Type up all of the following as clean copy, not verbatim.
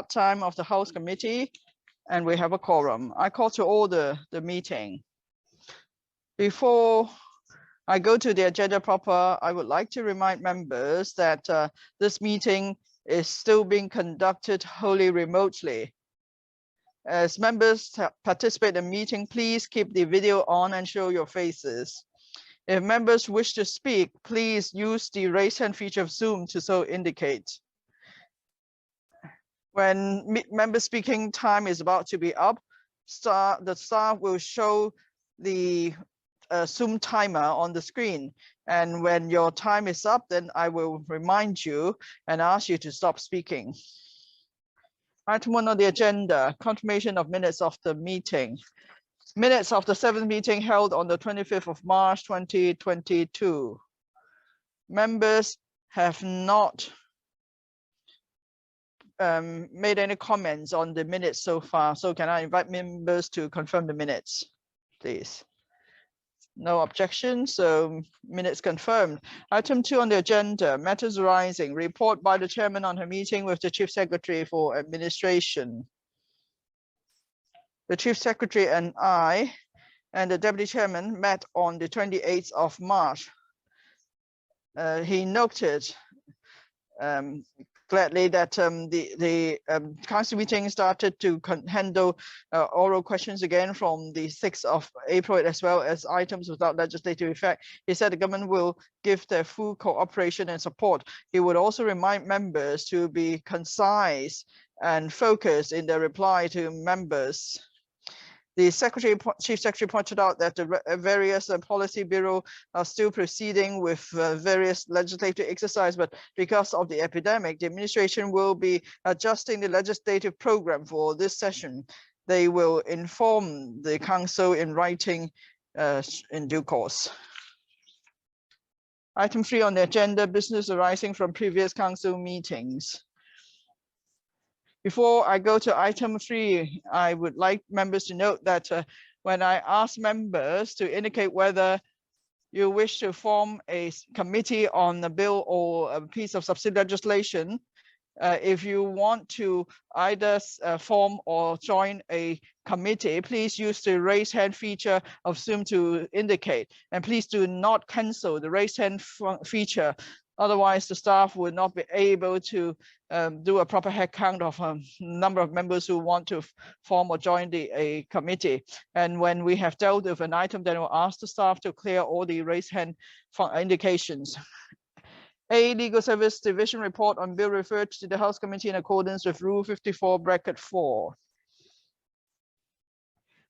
time of the House Committee, and we have a quorum. I call to order the meeting. Before I go to the agenda proper, I would like to remind members that this meeting is still being conducted wholly remotely. As members participate in the meeting, please keep the video on and show your faces. If members wish to speak, please use the raise hand feature of Zoom to so indicate. When member speaking time is about to be up, the staff will show the Zoom timer on the screen. And when your time is up, then I will remind you and ask you to stop speaking. Item 1 on the agenda, confirmation of minutes of the meeting. Minutes of the 7th meeting held on the 25th of March, 2022. Members have not made any comments on the minutes so far. So can I invite members to confirm the minutes, please? No objections, so minutes confirmed. Item 2 on the agenda, matters arising. Report by the chairman on her meeting with the Chief Secretary for Administration. The Chief Secretary and I and the Deputy Chairman met on the 28th of March. He noted gladly that the council meeting started to handle oral questions again from the 6th of April, as well as items without legislative effect. He said the government will give their full cooperation and support. He would also remind members to be concise and focused in their reply to members. The Chief Secretary pointed out that the various policy bureau are still proceeding with various legislative exercise, but because of the epidemic, the administration will be adjusting the legislative program for this session. They will inform the council in writing in due course. Item 3 on the agenda, business arising from previous council meetings. Before I go to item 3, I would like members to note that when I ask members to indicate whether you wish to form a committee on a bill or a piece of subsidiary legislation, if you want to either form or join a committee, please use the raise hand feature of Zoom to indicate. And please do not cancel the raise hand feature. Otherwise, the staff would not be able to do a proper head count of a number of members who want to form or join a committee. And when we have dealt with an item, then we'll ask the staff to clear all the raise hand indications. A Legal Service Division report on bill referred to the House Committee in accordance with Rule 54(4).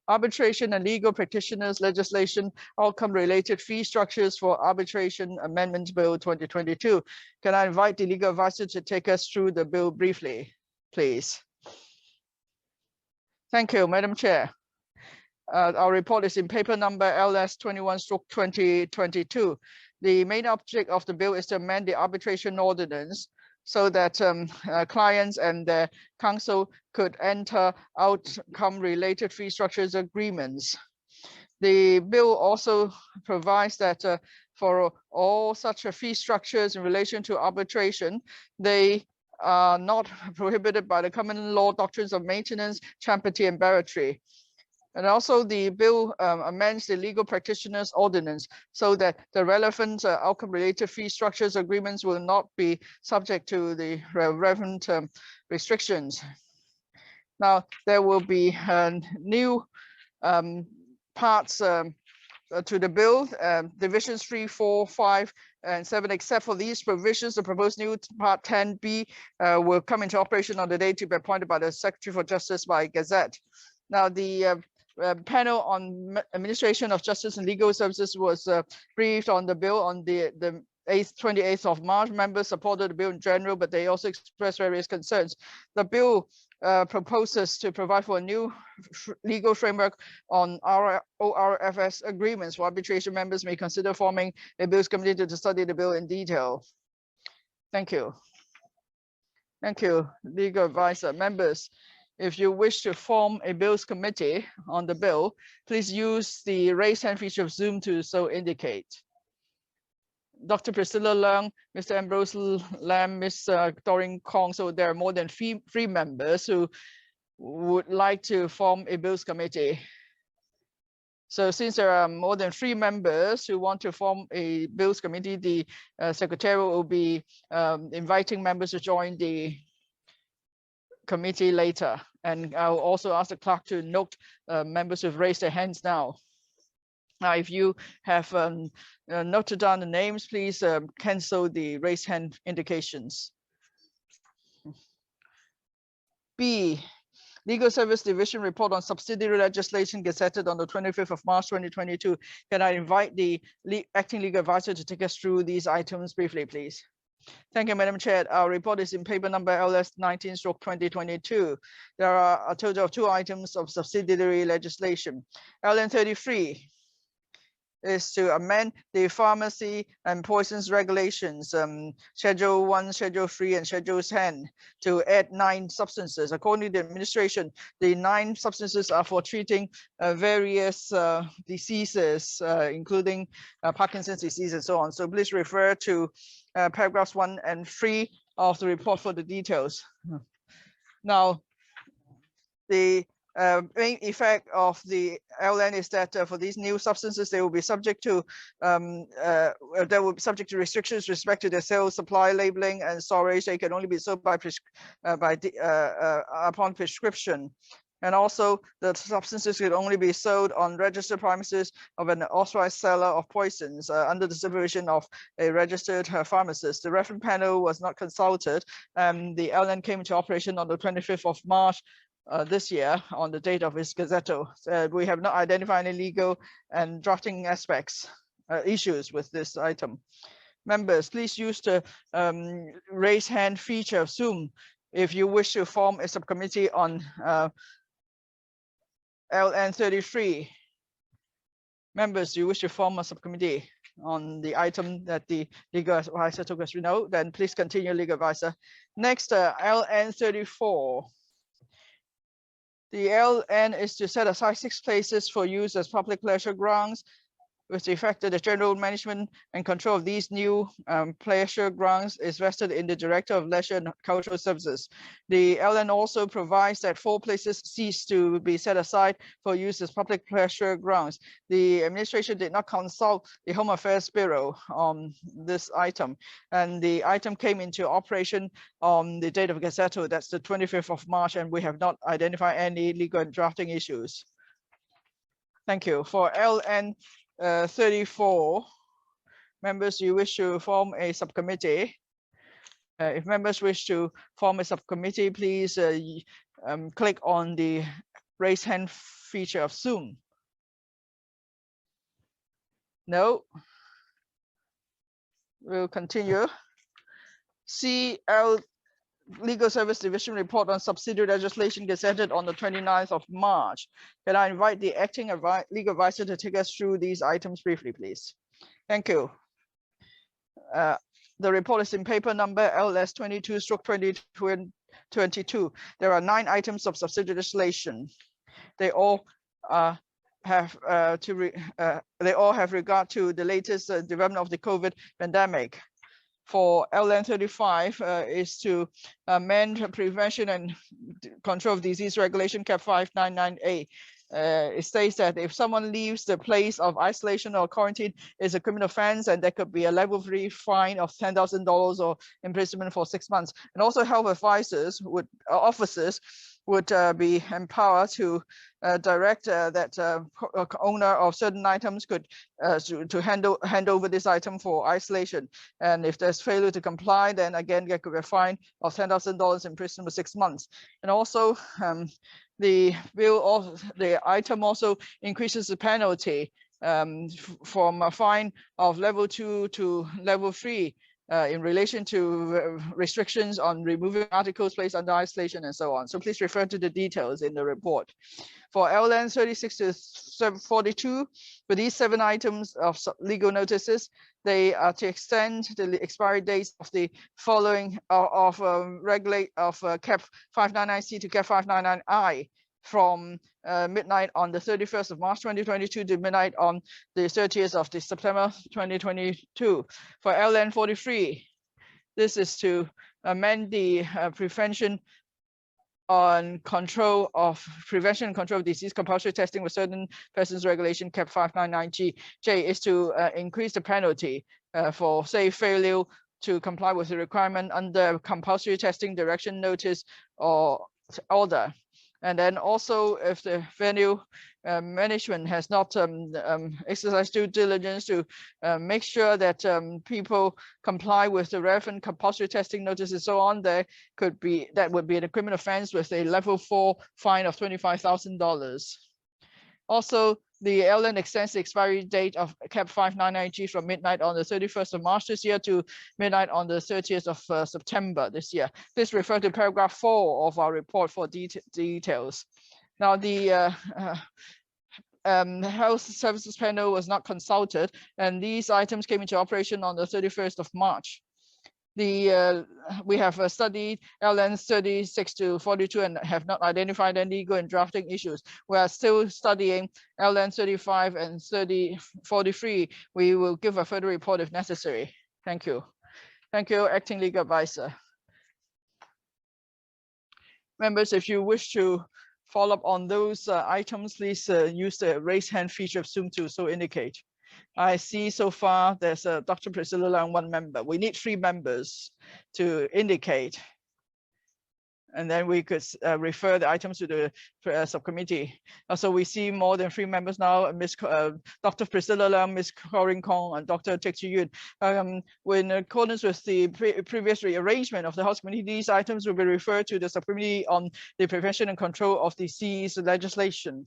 Arbitration and legal practitioners legislation, outcome-related fee structures for arbitration amendment bill 2022. Can I invite the legal advisor to take us through the bill briefly, please? Thank you, Madam Chair. Our report is in paper number LS21/2022. The main object of the bill is to amend the arbitration ordinance so that clients and their counsel could enter outcome-related fee structures agreements. The bill also provides that for all such fee structures in relation to arbitration, they are not prohibited by the common law doctrines of maintenance, champerty, and barratry. And also the bill amends the legal practitioners ordinance so that the relevant outcome-related fee structures agreements will not be subject to the relevant restrictions. Now, there will be new parts to the bill, divisions 3, 4, 5, and 7. Except for these provisions, the proposed new part 10B will come into operation on the date to be appointed by the Secretary for Justice by Gazette. Now, the panel on administration of justice and legal services was briefed on the bill on the 28th of March. Members supported the bill in general, but they also expressed various concerns. The bill proposes to provide for a new legal framework on ORFS agreements. For arbitration, members may consider forming a bills committee to study the bill in detail. Thank you. Thank you, legal advisor. Members, if you wish to form a bills committee on the bill, please use the raise hand feature of Zoom to so indicate. Dr. Priscilla Leung, Mr. Ambrose Lam, Ms. Doreen Kong. So there are more than three members who would like to form a bills committee. So since there are more than 3 members who want to form a bills committee, the secretary will be inviting members to join the committee later. And I'll also ask the clerk to note members who've raised their hands now. Now, if you have noted down the names, please cancel the raised hand indications. B, Legal Service Division report on subsidiary legislation gazetted on the 25th of March 2022. Can I invite the acting legal advisor to take us through these items briefly, please? Thank you, Madam Chair. Our report is in paper number LS 19/2022. There are a total of 2 items of subsidiary legislation. LN 33 is to amend the pharmacy and poisons regulations, Schedule 1, Schedule 3, and Schedule 10, to add 9 substances. According to the administration, the 9 substances are for treating various diseases, including Parkinson's disease and so on. So please refer to paragraphs 1 and 3 of the report for the details. Now, the main effect of the LN is that for these new substances, they will be subject to restrictions with respect to their sales, supply, labeling, and storage. They can only be sold upon prescription. And also, the substances can only be sold on registered premises of an authorized seller of poisons under the supervision of a registered pharmacist. The reference panel was not consulted. The LN came into operation on the 25th of March this year on the date of its gazetto. We have not identified any legal and drafting aspects, issues with this item. Members, please use the raise hand feature of Zoom if you wish to form a subcommittee on LN 33. Members, you wish to form a subcommittee on the item that the legal advisor took us to know, then please continue, legal advisor. Next, LN 34. The LN is to set aside 6 places for use as public pleasure grounds, with the effect that the general management and control of these new pleasure grounds is vested in the Director of Leisure and Cultural Services. The LN also provides that 4 places cease to be set aside for use as public pleasure grounds. The administration did not consult the Home Affairs Bureau on this item, and the item came into operation on the date of gazetto, that's the 25th of March, and we have not identified any legal and drafting issues. Thank you. For LN 34, members, you wish to form a subcommittee. If members wish to form a subcommittee, please click on the raise hand feature of Zoom. No. We'll continue. CL Legal Service Division report on subsidiary legislation gazetted on the 29th of March. Can I invite the acting legal advisor to take us through these items briefly, please? Thank you. The report is in paper number LS 22/2022. There are 9 items of subsidiary legislation. They all have regard to the latest development of the COVID pandemic. For LN 35 is to amend Prevention and Control of Disease Regulation Cap 599A. It states that if someone leaves the place of isolation or quarantine, it's a criminal offense, and there could be a level 3 fine of $10,000 or imprisonment for 6 months. And also, health advisors officers would be empowered to direct that owner of certain items could to hand over this item for isolation. And if there's failure to comply, then again there could be a fine of $10,000 in prison for 6 months. And also, the item also increases the penalty from a fine of level 2 to level 3. In relation to restrictions on removing articles placed under isolation and so on. So please refer to the details in the report. For LN 36 to 42, for these 7 items of legal notices, they are to extend the expiry dates of the following Cap 599C to Cap 599I from midnight on the 31st of March 2022 to midnight on the 30th of September 2022. For LN 43, this is to amend the prevention and control of disease compulsory testing with certain persons regulation cap 599G. J is to increase the penalty for say failure to comply with the requirement under compulsory testing direction notice or order. And then also if the venue management has not exercised due diligence to make sure that people comply with the relevant compulsory testing notices and so on, that would be a criminal offense with a level 4 fine of $25,000. Also, the LN extends the expiry date of cap 599G from midnight on the 31st of March this year to midnight on the 30th of September this year. Please refer to paragraph 4 of our report for details. Now, the Health Services Panel was not consulted, and these items came into operation on the 31st of March. We have studied LN 36 to 42 and have not identified any legal and drafting issues. We are still studying LN 35 and 43. We will give a further report if necessary. Thank you. Thank you, Acting Legal Advisor. Members, if you wish to follow up on those items, please use the raise hand feature of Zoom to so indicate. I see so far there's Dr. Priscilla and 1 member. We need 3 members to indicate. And then we could refer the items to the subcommittee. So we see more than 3 members now, Dr. Priscilla Leung, Ms. Corinne Kong, and Dr. Teck Chi Yun. In accordance with the previous rearrangement of the House Committee, these items will be referred to the subcommittee on the prevention and control of disease legislation.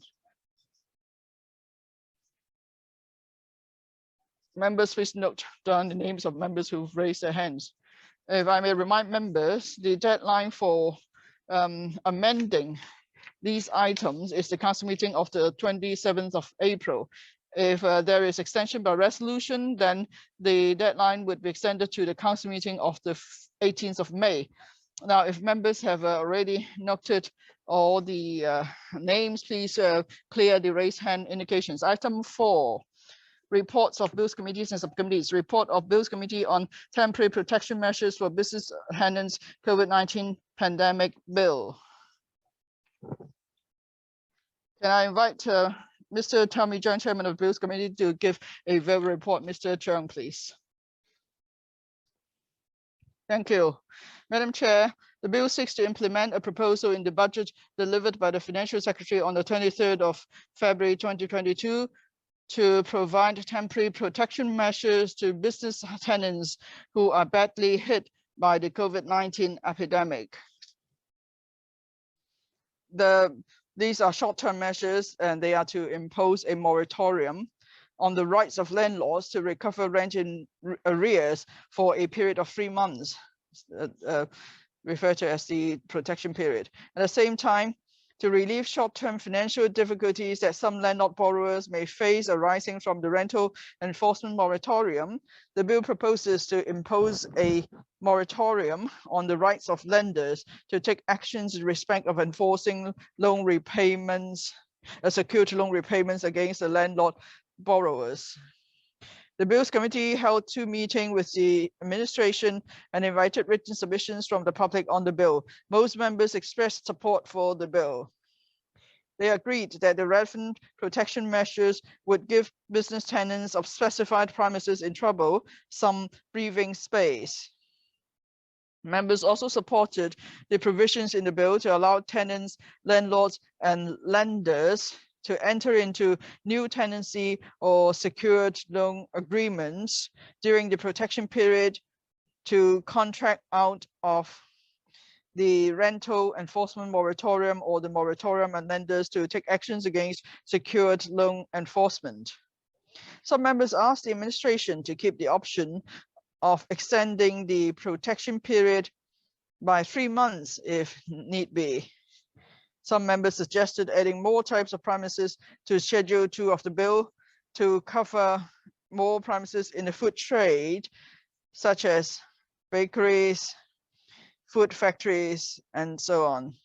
Members, please note down the names of members who've raised their hands. If I may remind members, the deadline for amending these items is the council meeting of the 27th of April. If there is extension by resolution, then the deadline would be extended to the council meeting of the 18th of May. Now, if members have already noted all the names, please clear the raise hand indications. Item 4. Reports of Bills Committees and Subcommittees. Report of Bills Committee on Temporary Protection Measures for Business Tenants COVID-19 Pandemic Bill. Can I invite Mr. Tommy Cheung, Chairman of Bills Committee, to give a verbal report? Mr. Cheung, please. Thank you. Madam Chair, the bill seeks to implement a proposal in the budget delivered by the Financial Secretary on the 23rd of February 2022 to provide temporary protection measures to business tenants who are badly hit by the COVID-19 epidemic. These are short-term measures, and they are to impose a moratorium on the rights of landlords to recover rent in arrears for a period of 3 months, referred to as the protection period. At the same time, to relieve short-term financial difficulties that some landlord borrowers may face arising from the rental enforcement moratorium, the bill proposes to impose a moratorium on the rights of lenders to take actions in respect of enforcing loan repayments, secured loan repayments against the landlord borrowers. The Bills Committee held 2 meetings with the administration and invited written submissions from the public on the bill. Most members expressed support for the bill. They agreed that the relevant protection measures would give business tenants of specified premises in trouble some breathing space. Members also supported the provisions in the bill to allow tenants, landlords, and lenders to enter into new tenancy or secured loan agreements during the protection period to contract out of the rental enforcement moratorium or the moratorium, and lenders to take actions against secured loan enforcement. Some members asked the administration to keep the option of extending the protection period by 3 months if need be. Some members suggested adding more types of premises to Schedule 2 of the bill to cover more premises in the food trade, such as bakeries, food factories, and so on.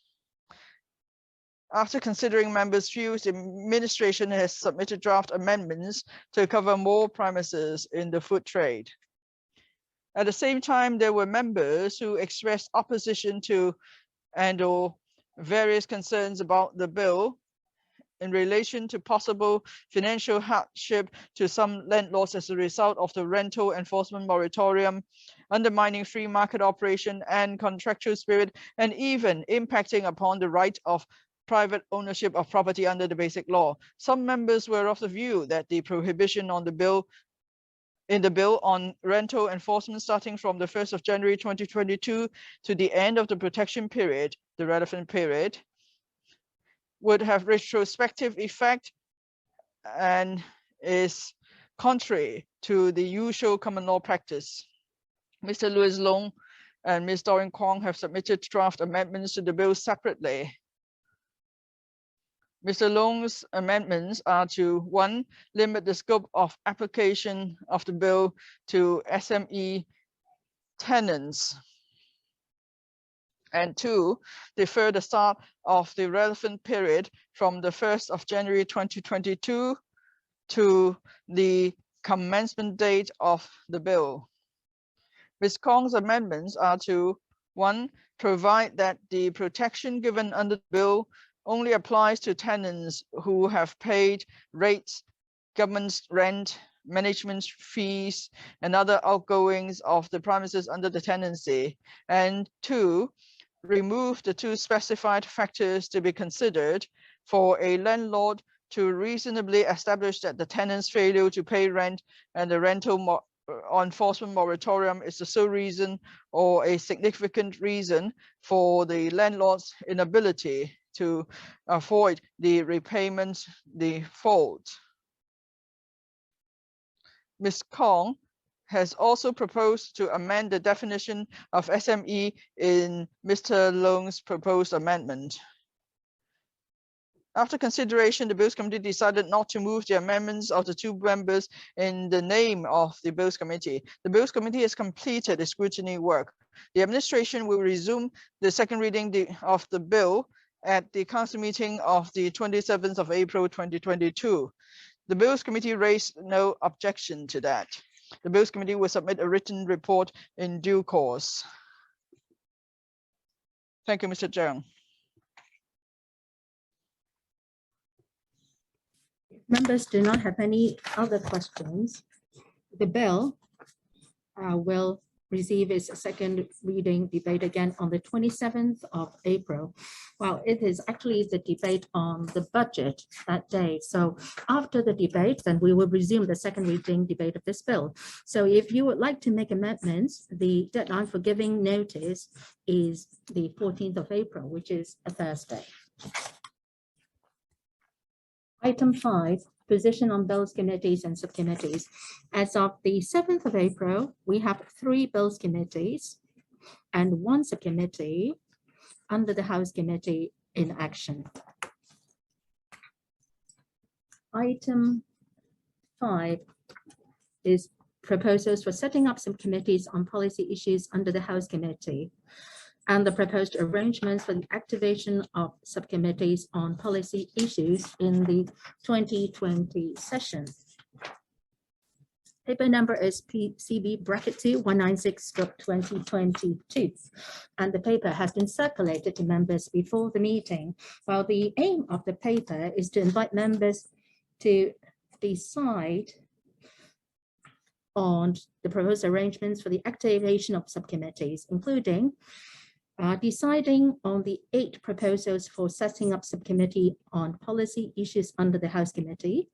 After considering members' views, the administration has submitted draft amendments to cover more premises in the food trade. At the same time, there were members who expressed opposition to and/or various concerns about the bill in relation to possible financial hardship to some landlords as a result of the rental enforcement moratorium, undermining free market operation and contractual spirit, and even impacting upon the right of private ownership of property under the Basic Law. Some members were of the view that the prohibition on the bill on rental enforcement starting from the 1st of January 2022 to the end of the protection period, the relevant period, would have retrospective effect and is contrary to the usual common law practice. Mr. Louis Long and Ms. Doreen Kwong have submitted draft amendments to the bill separately. Mr. Long's amendments are to 1, limit the scope of application of the bill to SME tenants, and 2, defer the start of the relevant period from the 1st of January 2022 to the commencement date of the bill. Ms. Kong's amendments are to 1, provide that the protection given under the bill only applies to tenants who have paid rates, government rent, management fees, and other outgoings of the premises under the tenancy, and 2, remove the 2 specified factors to be considered for a landlord to reasonably establish that the tenant's failure to pay rent and the rental enforcement moratorium is the sole reason or a significant reason for the landlord's inability to avoid the repayment default. Ms. Kong has also proposed to amend the definition of SME in Mr. Long's proposed amendment. After consideration, the Bills Committee decided not to move the amendments of the 2 members in the name of the Bills Committee. The Bills Committee has completed the scrutiny work. The administration will resume the second reading of the bill at the council meeting of the 27th of April 2022. The Bills Committee raised no objection to that. The Bills Committee will submit a written report in due course. Thank you, Mr. Zhang. Members do not have any other questions. The bill will receive its second reading debate again on the 27th of April. Well, it is actually the debate on the budget that day. So after the debate, then we will resume the second reading debate of this bill. So if you would like to make amendments, the deadline for giving notice is the 14th of April, which is a Thursday. Item 5, position on bills committees and subcommittees. As of the 7th of April, we have 3 bills committees and 1 subcommittee under the House Committee in action. Item 5 is proposals for setting up subcommittees on policy issues under the House Committee, and the proposed arrangements for the activation of subcommittees on policy issues in the 2020 session. Paper number is PCB-2 196/2022, and the paper has been circulated to members before the meeting. While the aim of the paper is to invite members to decide on the proposed arrangements for the activation of subcommittees, including deciding on the 8 proposals for setting up subcommittee on policy issues under the House Committee.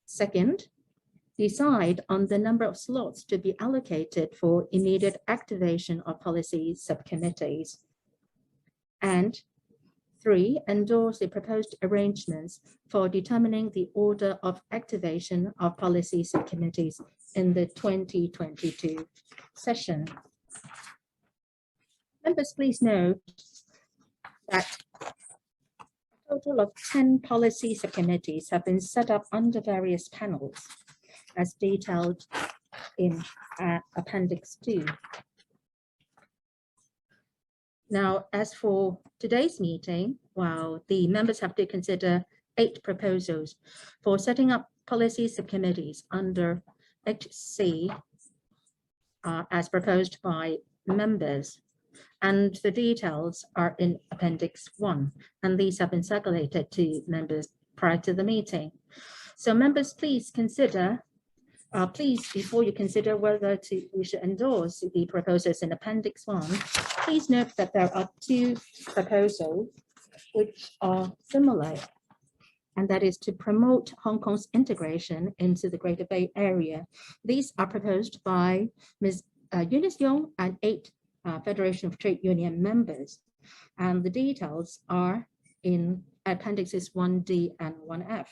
Second, decide on the number of slots to be allocated for immediate activation of policy subcommittees. And 3, endorse the proposed arrangements for determining the order of activation of policy subcommittees in the 2022 session. Members, please note that a total of 10 policy subcommittees have been set up under various panels, as detailed in Appendix 2. Now, as for today's meeting, well, the members have to consider 8 proposals for setting up policy subcommittees under HC as proposed by members. And the details are in Appendix 1, and these have been circulated to members prior to the meeting. So members, please consider, before you consider whether we should endorse the proposals in Appendix 1, please note that there are 2 proposals which are similar, and that is to promote Hong Kong's integration into the Greater Bay Area. These are proposed by Ms. Eunice Yong and 8 Federation of Trade Union members, and the details are in Appendixes 1D and 1F.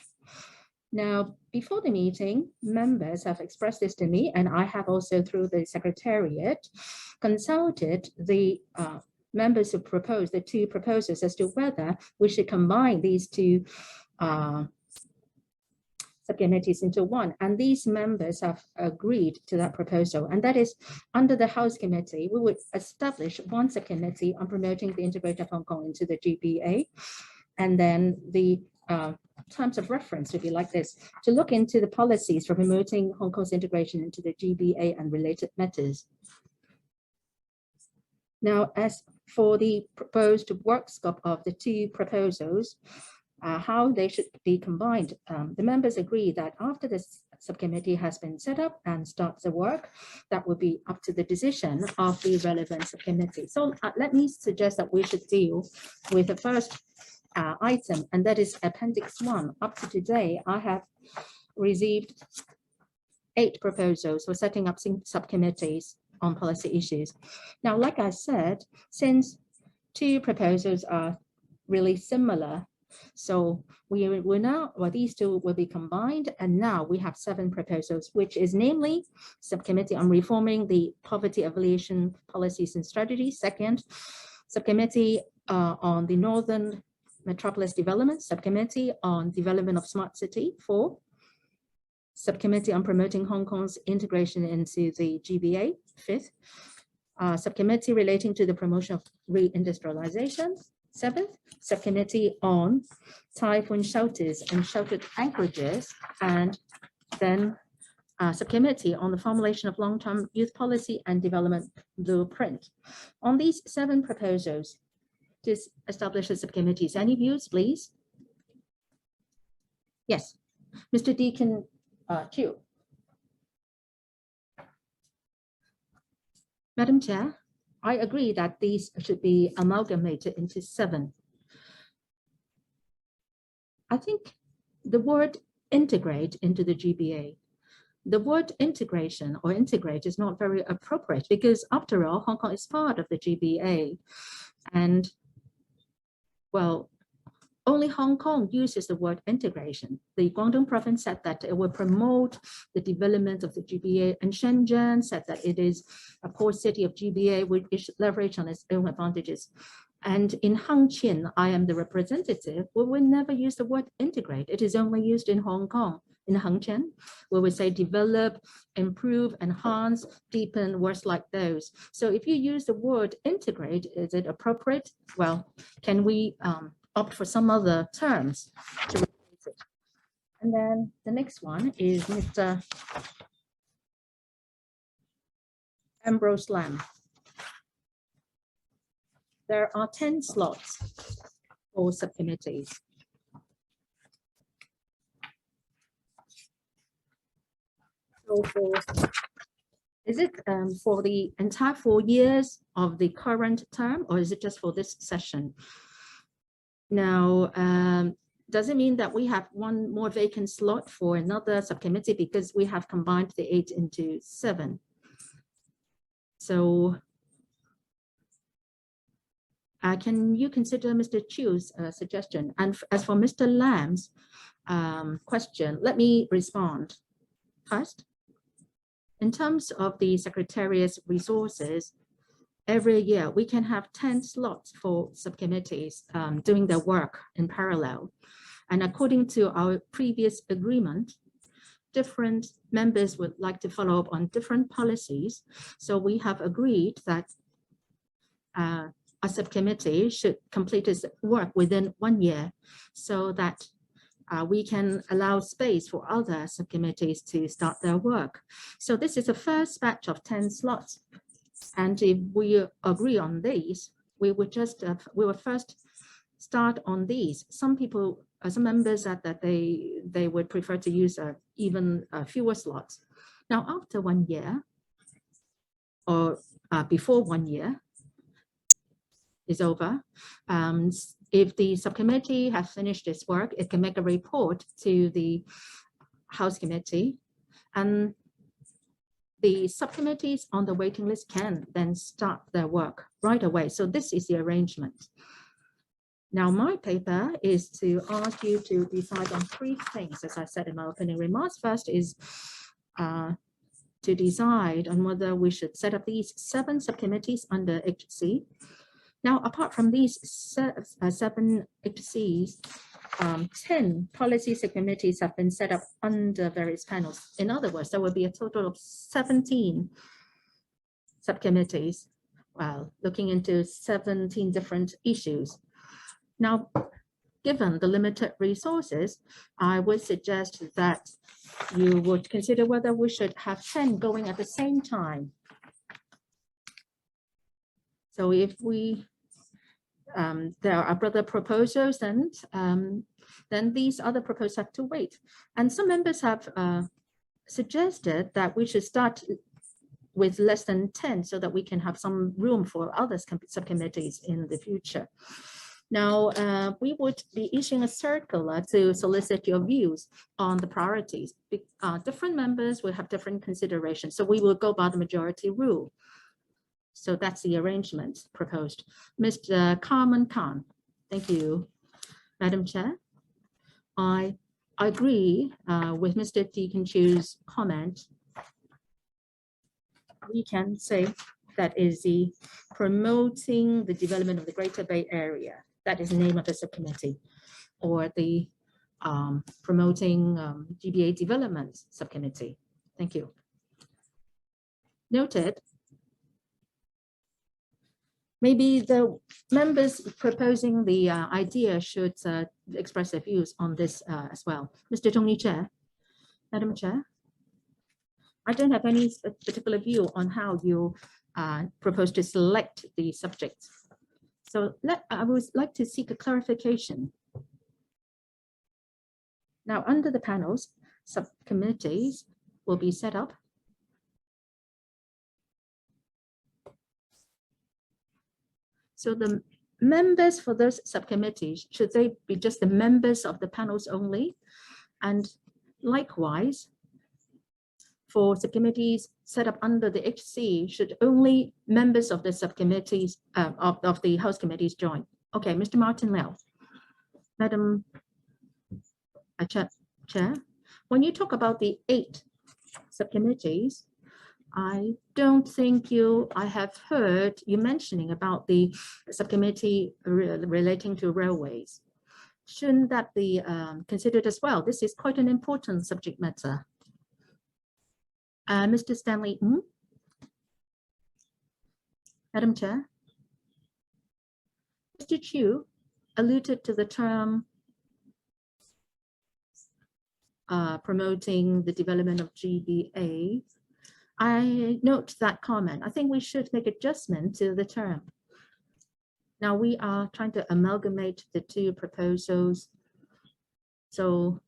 Now, before the meeting, members have expressed this to me, and I have also, through the Secretariat, consulted the members who proposed the 2 proposals as to whether we should combine these 2 subcommittees into one, and these members have agreed to that proposal, and that is under the House Committee, we would establish 1 subcommittee on promoting the integration of Hong Kong into the GBA, and then the terms of reference would be like this: to look into the policies for promoting Hong Kong's integration into the GBA and related matters. Now, as for the proposed work scope of the 2 proposals, how they should be combined, the members agree that after this subcommittee has been set up and starts the work, that will be up to the decision of the relevant subcommittee. So let me suggest that we should deal with the first item, and that is Appendix 1. Up to today, I have received 8 proposals for setting up subcommittees on policy issues. Now, like I said, since 2 proposals are really similar, so these 2 will be combined, and now we have 7 proposals, which is namely Subcommittee on Reforming the Poverty Alleviation Policies and Strategies. Second, Subcommittee on the Northern Metropolis Development, Subcommittee on Development of Smart City. 4, Subcommittee on Promoting Hong Kong's Integration into the GBA. 5th, Subcommittee relating to the promotion of reindustrialization. 7th, Subcommittee on Typhoon Shelters and Sheltered Anchorages, and then Subcommittee on the Formulation of Long-Term Youth Policy and Development Blueprint. On these 7 proposals to establish the subcommittees, any views, please? Yes, Mr. Deacon Chiu. Madam Chair, I agree that these should be amalgamated into 7. I think the word integrate into the GBA, the word integration or integrate is not very appropriate, because after all, Hong Kong is part of the GBA, and well, only Hong Kong uses the word integration. The Guangdong province said that it will promote the development of the GBA, and Shenzhen said that it is a core city of GBA which should leverage on its own advantages. And in Hangqian, I am the representative, we will never use the word integrate. It is only used in Hong Kong. In Hangqian, we would say develop, improve, enhance, deepen, words like those. So if you use the word integrate, is it appropriate? Well, can we opt for some other terms to replace it? And then the next one is Mr. Ambrose Lam. There are 10 slots for subcommittees. So is it for the entire 4 years of the current term, or is it just for this session? Now, does it mean that we have 1 more vacant slot for another subcommittee because we have combined the 8 into 7? So can you consider Mr. Chiu's suggestion? And as for Mr. Lam's question, let me respond. First, in terms of the Secretariat's resources, every year we can have 10 slots for subcommittees doing their work in parallel. And according to our previous agreement, different members would like to follow up on different policies. So we have agreed that a subcommittee should complete its work within 1 year so that we can allow space for other subcommittees to start their work. So this is the first batch of 10 slots. And if we agree on these, we would just, we will first start on these. Some people, some members said that they would prefer to use even fewer slots. Now, after 1 year or before 1 year is over, if the subcommittee has finished its work, it can make a report to the House Committee, and the subcommittees on the waiting list can then start their work right away. So this is the arrangement. Now, my paper is to ask you to decide on 3 things, as I said in my opening remarks. First is to decide on whether we should set up these 7 subcommittees under HC. Now, apart from these 7 HCs, 10 policy subcommittees have been set up under various panels. In other words, there will be a total of 17 subcommittees, well, looking into 17 different issues. Now, given the limited resources, I would suggest that you would consider whether we should have 10 going at the same time. So if we, there are other proposals, then these other proposals have to wait. And some members have suggested that we should start with less than 10 so that we can have some room for other subcommittees in the future. Now, we would be issuing a circular to solicit your views on the priorities. Different members will have different considerations, so we will go by the majority rule. So that's the arrangement proposed. Mr. Carmen Khan, thank you. Madam Chair, I agree with Mr. Deacon Chu's comment. We can say that is the promoting the development of the Greater Bay Area. That is the name of the subcommittee, or the promoting GBA development subcommittee. Thank you. Noted. Maybe the members proposing the idea should express their views on this as well. Mr. Tony Chair, Madam Chair, I don't have any particular view on how you propose to select the subjects. So I would like to seek a clarification. Now, under the panels, subcommittees will be set up. So the members for those subcommittees, should they be just the members of the panels only? And likewise, for subcommittees set up under the HC, should only members of the subcommittees of the House committees join? Okay, Mr. Martin Lau. Madam Chair, when you talk about the 8 subcommittees, I don't think I have heard you mentioning about the subcommittee relating to railways. Shouldn't that be considered as well? This is quite an important subject matter. Mr. Stanley Ng. Madam Chair, Mr. Chu alluded to the term promoting the development of GBA. I note that comment. I think we should make adjustment to the term. Now we are trying to amalgamate the 2 proposals. So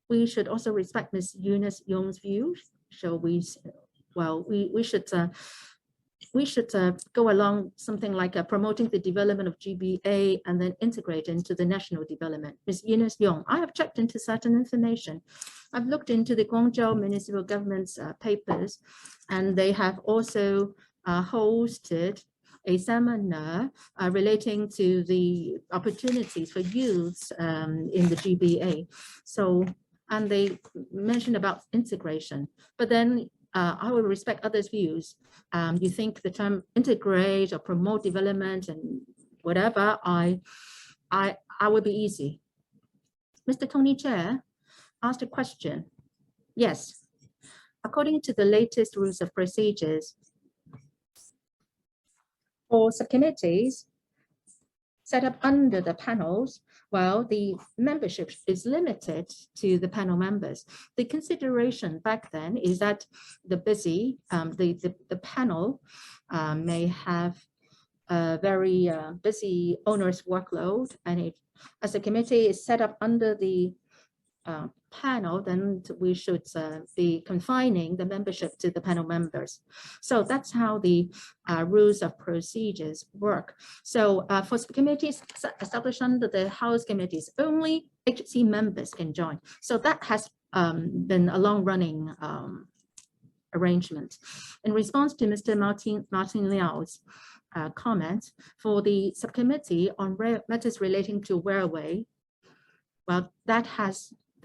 we should also respect Ms. Eunice Yong's view. So we should go along something like promoting the development of GBA and then integrate into the national development. Ms. Eunice Yong, I have checked into certain information. I've looked into the Guangzhou municipal government's papers, and they have also hosted a seminar relating to the opportunities for youths in the GBA. So, and they mentioned about integration, but then I will respect others' views. You think the term integrate or promote development and whatever, I will be easy. Mr. Tony Chair asked a question. Yes, according to the latest rules of procedures, for subcommittees set up under the panels, well, the membership is limited to the panel members. The consideration back then is that the panel may have a very busy onerous workload, and if as a committee is set up under the panel, then we should be confining the membership to the panel members. So that's how the rules of procedures work. So for committees established under the House committees, only HC members can join. So that has been a long-running arrangement. In response to Mr. Martin Liao's comment, for the subcommittee on matters relating to railway, well, that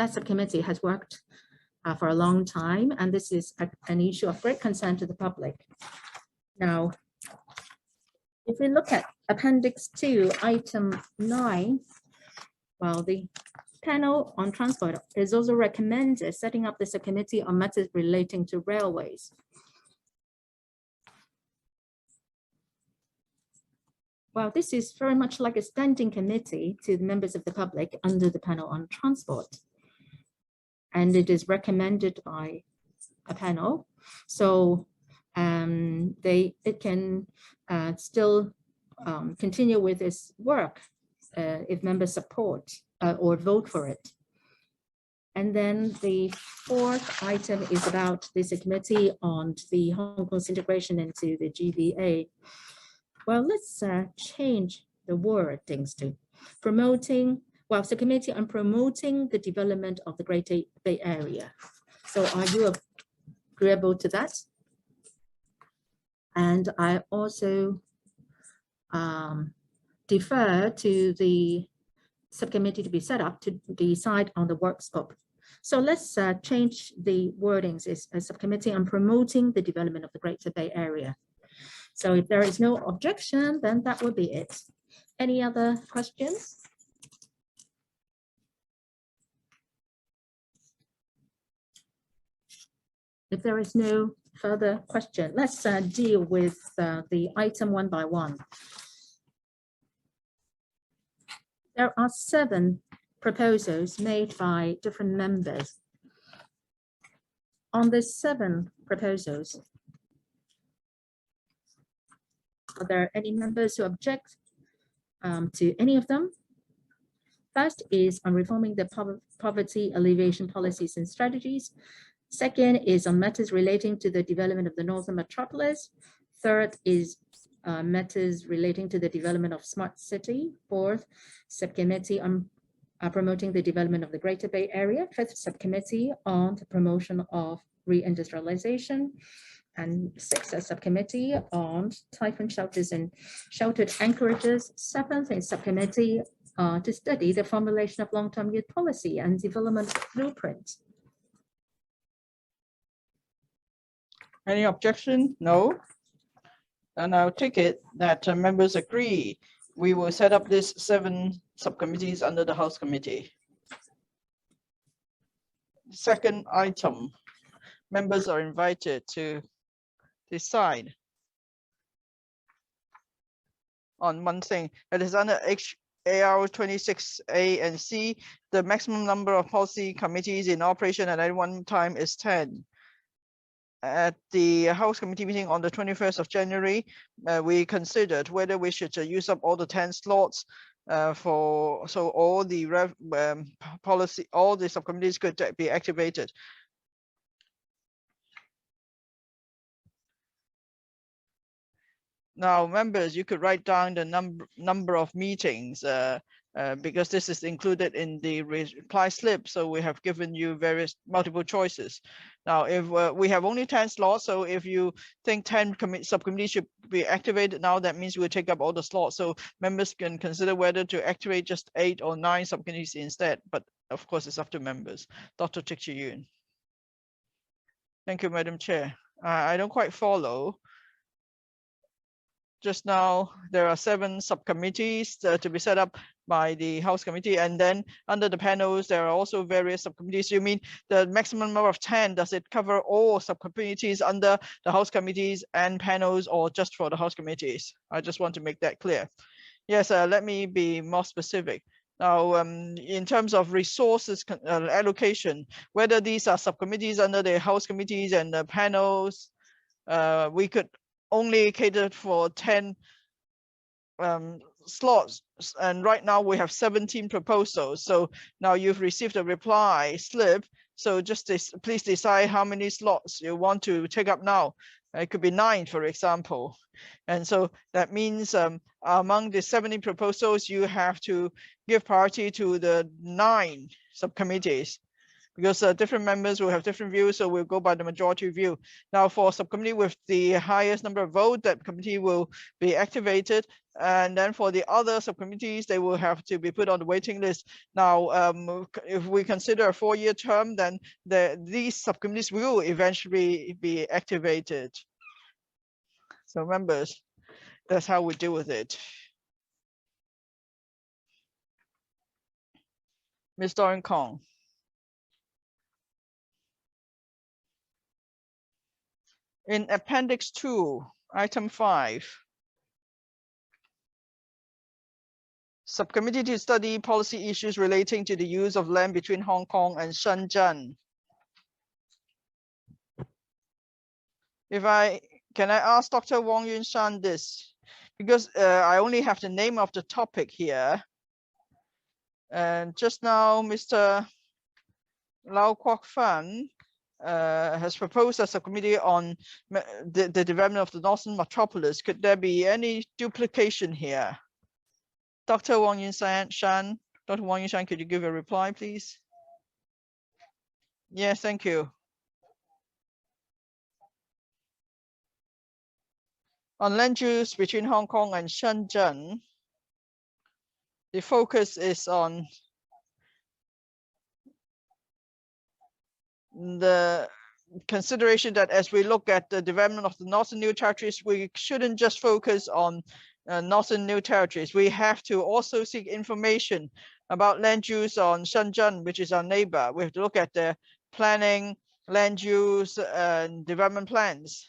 subcommittee has worked for a long time, and this is an issue of great concern to the public. Now, if we look at Appendix 2, Item 9, well, the panel on transport is also recommended setting up the subcommittee on matters relating to railways. Well, this is very much like a standing committee to the members of the public under the panel on transport. And it is recommended by a panel. So it can still continue with its work if members support or vote for it. And then the fourth item is about this committee on the Hong Kong's integration into the GBA. Well, let's change the wordings to promoting. Well, it's a committee on promoting the development of the Greater Bay Area. So are you agreeable to that? And I also defer to the subcommittee to be set up to decide on the work scope. So let's change the wordings. It's a subcommittee on promoting the development of the Greater Bay Area. So if there is no objection, then that will be it. Any other questions? If there is no further question, let's deal with the item one by one. There are 7 proposals made by different members. On the 7 proposals, are there any members who object to any of them? First is on reforming the poverty alleviation policies and strategies. Second is on matters relating to the development of the Northern Metropolis. Third is matters relating to the development of smart city. Fourth, subcommittee on promoting the development of the Greater Bay Area. Fifth, subcommittee on the promotion of reindustrialization. And sixth, a subcommittee on typhoon shelters and sheltered anchorages. Seventh, a subcommittee to study the formulation of long-term youth policy and development blueprint. Any objection? No. And I'll take it that members agree we will set up these 7 subcommittees under the House Committee. Second item, members are invited to decide on one thing. It is under HAR 26A and C. The maximum number of policy committees in operation at any one time is 10. At the House Committee meeting on the 21st of January, we considered whether we should use up all the 10 slots so all the all the subcommittees could be activated. Now, members, you could write down the number of meetings because this is included in the reply slip. So we have given you multiple choices. Now, if we have only 10 slots, so if you think 10 subcommittees should be activated now, that means we'll take up all the slots. So members can consider whether to activate just 8 or 9 subcommittees instead. But of course, it's up to members. Dr. Tik Chi Yuen. Thank you, Madam Chair. I don't quite follow. Just now, there are 7 subcommittees to be set up by the House Committee, and then under the panels, there are also various subcommittees. You mean the maximum number of 10, does it cover all subcommittees under the House Committees and panels, or just for the House Committees? I just want to make that clear. Yes, let me be more specific. Now, in terms of resources allocation, whether these are subcommittees under the House Committees and the panels, we could only cater for 10 slots, and right now we have 17 proposals. So now you've received a reply slip, so just please decide how many slots you want to take up now. It could be 9, for example. And so that means among the 70 proposals, you have to give priority to the 9 subcommittees, because different members will have different views, so we'll go by the majority view. Now, for subcommittee with the highest number of votes, that committee will be activated. And then for the other subcommittees, they will have to be put on the waiting list. Now, if we consider a 4-year term, then these subcommittees will eventually be activated. So members, that's how we deal with it. Ms. Doran Kong. In Appendix 2, Item 5, Subcommittee to study policy issues relating to the use of land between Hong Kong and Shenzhen. Can I ask Dr. Wong Yun Shan this? Because I only have the name of the topic here. And just now, Mr. Lau Kwok Fan has proposed a subcommittee on the development of the Northern Metropolis. Could there be any duplication here? Dr. Wong Yun Shan, Dr. Wong Yun Shan, could you give a reply, please? Yes, thank you. On land use between Hong Kong and Shenzhen, the focus is on the consideration that as we look at the development of the Northern New Territories, we shouldn't just focus on Northern New Territories. We have to also seek information about land use on Shenzhen, which is our neighbor. We have to look at the planning, land use, and development plans,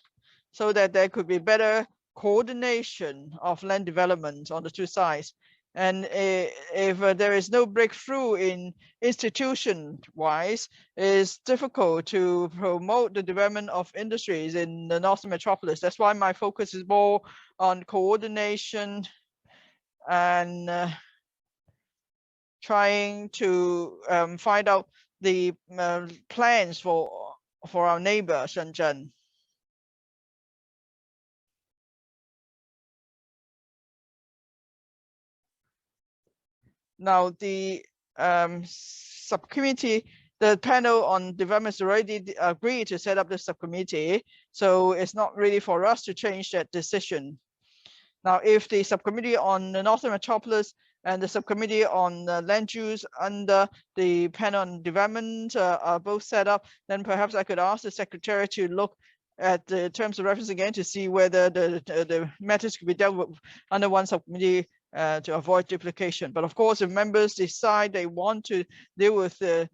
so that there could be better coordination of land development on the 2 sides. And if there is no breakthrough in institution-wise, it's difficult to promote the development of industries in the Northern Metropolis. That's why my focus is more on coordination and trying to find out the plans for our neighbor, Shenzhen. Now, the subcommittee, the panel on development has already agreed to set up the subcommittee, so it's not really for us to change that decision. Now, if the subcommittee on the Northern Metropolis and the subcommittee on land use under the panel on development are both set up, then perhaps I could ask the secretary to look at the terms of reference again to see whether the matters could be dealt with under one subcommittee to avoid duplication. But of course, if members decide they want to deal with the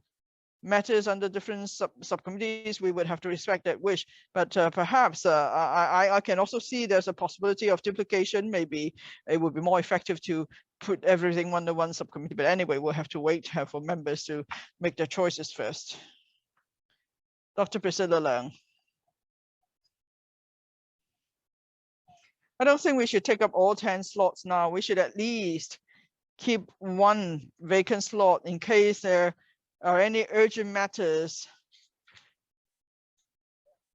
matters under different subcommittees, we would have to respect that wish. But perhaps I can also see there's a possibility of duplication. Maybe it would be more effective to put everything under one subcommittee. But anyway, we'll have to wait for members to make their choices first. Dr. Priscilla Leung. I don't think we should take up all 10 slots now. We should at least keep 1 vacant slot in case there are any urgent matters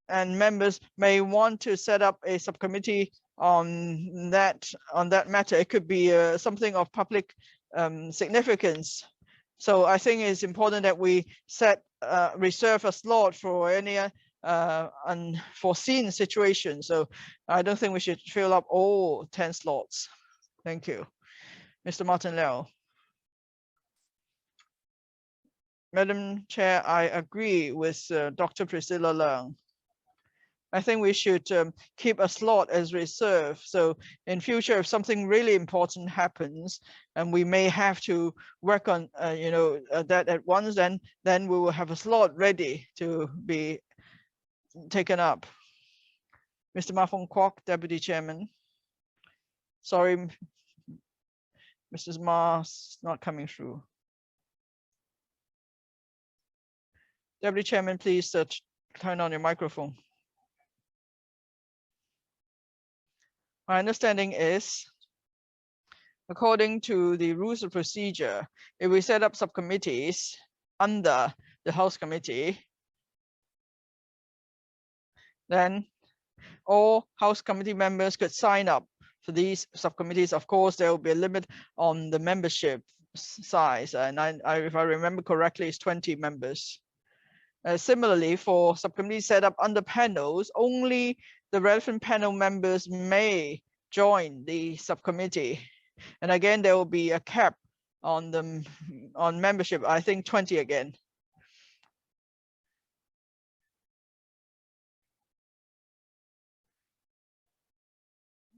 and members may want to set up a subcommittee on that matter. It could be something of public significance. So I think it's important that we reserve a slot for any unforeseen situation. So I don't think we should fill up all 10 slots. Thank you. Mr. Martin Liao. Madam Chair, I agree with Dr. Priscilla Leung. I think we should keep a slot as reserve. So in future, if something really important happens and we may have to work on, that at once, then we will have a slot ready to be taken up. Mr. Ma Fong Kwok, Deputy Chairman. Sorry, Mrs. Ma's not coming through. Deputy Chairman, please turn on your microphone. My understanding is, according to the rules of procedure, if we set up subcommittees under the House Committee, then all House Committee members could sign up for these subcommittees. Of course, there will be a limit on the membership size, and if I remember correctly, it's 20 members. Similarly, for subcommittees set up under panels, only the relevant panel members may join the subcommittee. And again, there will be a cap on membership, I think 20 again.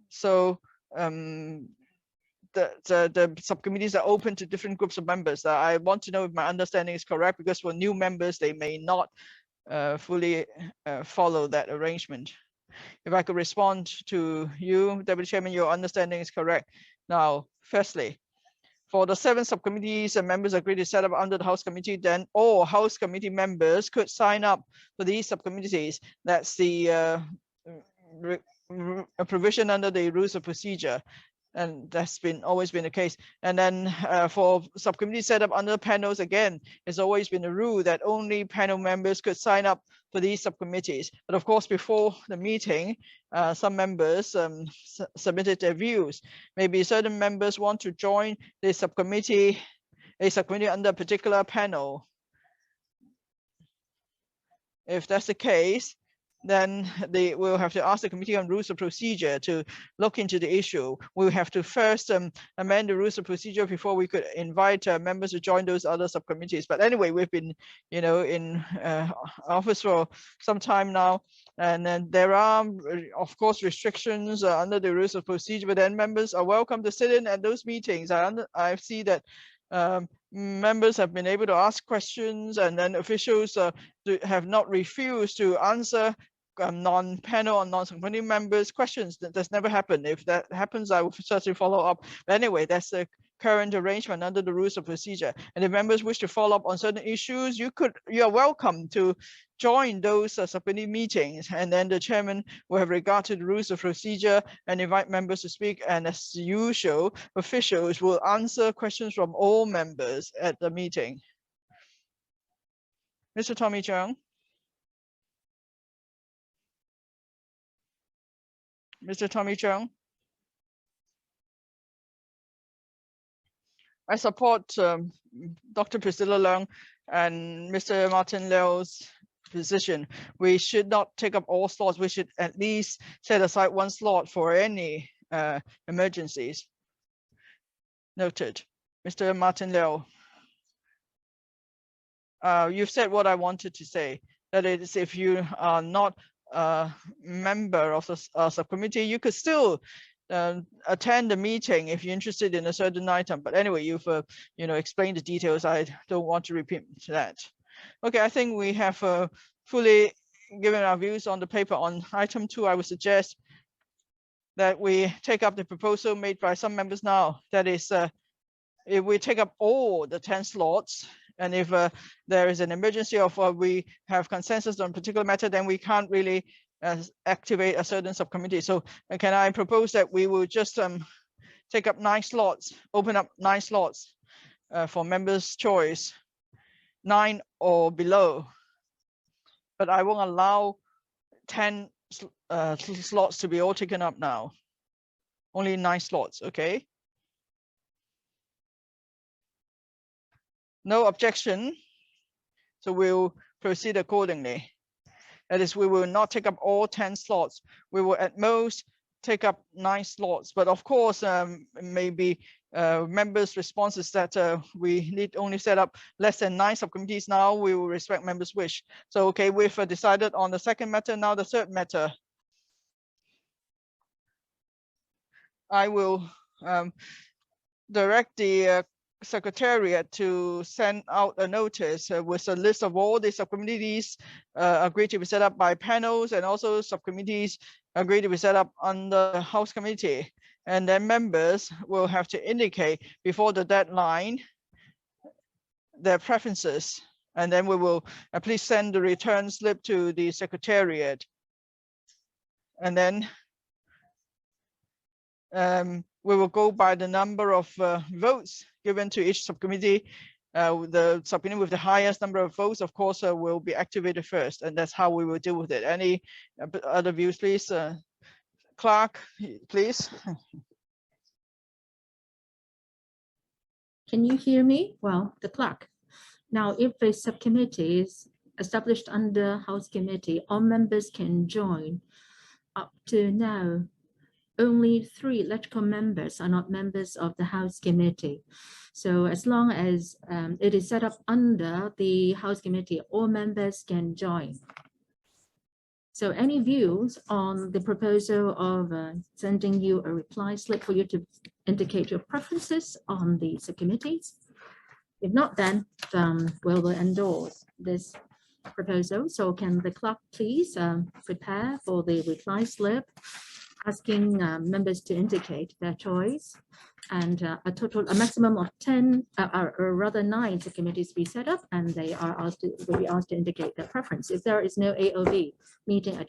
So the subcommittees are open to different groups of members. I want to know if my understanding is correct, because for new members, they may not fully follow that arrangement. If I could respond to you, Deputy Chairman, your understanding is correct. Now, firstly, for the 7 subcommittees and members agree to set up under the House Committee, then all House Committee members could sign up for these subcommittees. That's the provision under the rules of procedure. And that's always been the case. And then for subcommittees set up under panels, again, it's always been a rule that only panel members could sign up for these subcommittees. But of course, before the meeting, some members submitted their views. Maybe certain members want to join the subcommittee, a subcommittee under a particular panel. If that's the case, then they will have to ask the Committee on Rules of Procedure to look into the issue. We'll have to first amend the rules of procedure before we could invite members to join those other subcommittees. But anyway, we've been, in office for some time now, and then there are, of course, restrictions under the rules of procedure. But then members are welcome to sit in at those meetings. I see that members have been able to ask questions, and then officials have not refused to answer non-panel or non-subcommittee members' questions. That's never happened. If that happens, I will certainly follow up. But anyway, that's the current arrangement under the rules of procedure. And if members wish to follow up on certain issues, you are welcome to join those subcommittee meetings, and then the chairman will have regard to the rules of procedure and invite members to speak. And as usual, officials will answer questions from all members at the meeting. Mr. Tommy Cheung. Mr. Tommy Cheung. I support Dr. Priscilla Leung and Mr. Martin Leo's position. We should not take up all slots. We should at least set aside one slot for any emergencies. Noted. Mr. Martin Leo. You've said what I wanted to say. That is, if you are not a member of the subcommittee, you could still attend the meeting if you're interested in a certain item. But anyway, you've explained the details. I don't want to repeat that. Okay, I think we have fully given our views on the paper. On item 2, I would suggest that we take up the proposal made by some members now. That is, if we take up all the 10 slots, and if there is an emergency of we have consensus on a particular matter, then we can't really activate a certain subcommittee. So can I propose that we will just take up 9 slots, open up 9 slots for members' choice, 9 or below. But I won't allow 10 slots to be all taken up now. Only 9 slots, okay? No objection, so we'll proceed accordingly. That is, we will not take up all 10 slots. We will at most take up 9 slots. But of course, maybe members' response is that we need only set up less than 9 subcommittees now. We will respect members' wish. So, okay, we've decided on the second matter. Now the third matter. I will direct the Secretariat to send out a notice with a list of all the subcommittees agreed to be set up by panels, and also subcommittees agreed to be set up under the House Committee. And then members will have to indicate before the deadline their preferences. And then we will please send the return slip to the Secretariat. And then we will go by the number of votes given to each subcommittee. The subcommittee with the highest number of votes, of course, will be activated first, and that's how we will deal with it. Any other views, please? Clerk, please. Can you hear me? Well, the clerk. Now, if a subcommittee is established under House Committee, all members can join. Up to now, only 3 electoral members are not members of the House Committee. So as long as it is set up under the House Committee, all members can join. So any views on the proposal of sending you a reply slip for you to indicate your preferences on the subcommittees? If not, then we will endorse this proposal. So can the clerk please prepare for the reply slip, asking members to indicate their choice, and a maximum of 10, or rather 9 subcommittees be set up, and they will be asked to indicate their preference. If there is no AOB, meeting